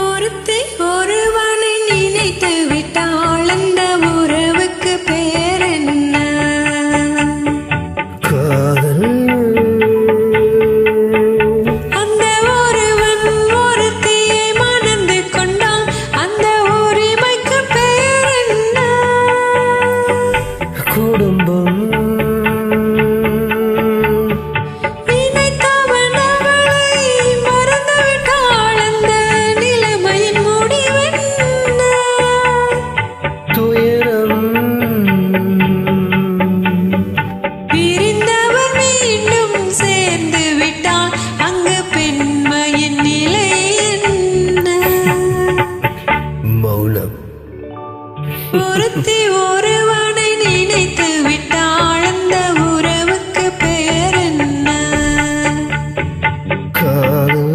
ஒருத்தி ஒருவனை நினைத்து விட்டாள், அந்த உறவுக்கு பேர் என்ன? காதல். அந்த ஒருவன் ஒருத்தியை மணந்து கொண்டான், அந்த உரிமைக்கு பேர் என்ன? குடும்பம். ஒருத்தி ஒருவனை நினைத்து விட்டாள், அந்த உறவுக்கு பேர் என்ன? காதல்.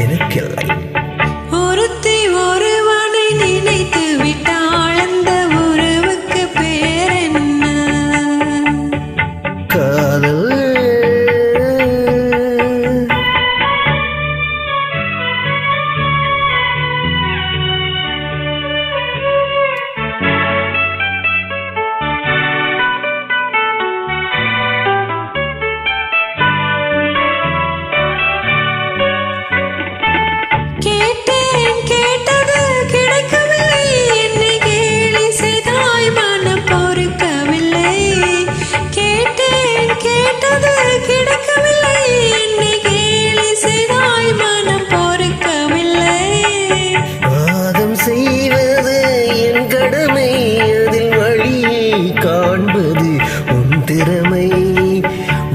எனக்கில்லை. ஒருத்தி ஒருவனை நினைத்து விட்டாள், அந்த உறவுக்கு பேர் என்ன? காதல்.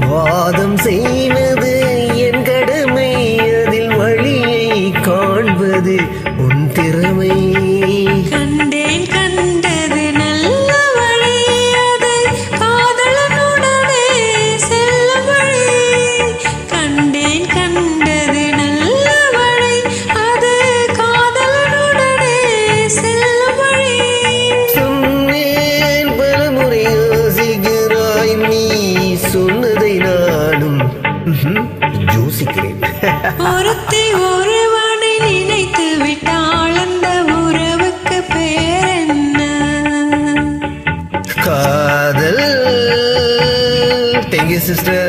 வாதம் செய்வது என் கடமை, அதில் வழியை காண்பது உன் திறமை. கண்டேன் கண்டது நல்ல வழி, அதை காதலனுடனே செல்லும் வழி. கண்டேன் கண்டது நல்ல வழி, அது காதலனுடனே செல்லும் வழி. சொன்னேன் பலமுறை யோசிக்கிறாய், நீ சொன்னதை நானும் யோசிக்கிறேன். ஒருத்தி ஒருவனை நினைத்து விட்டாள், அந்த உறவுக்கு பேர் என்ன? காதல். Thank you, sister.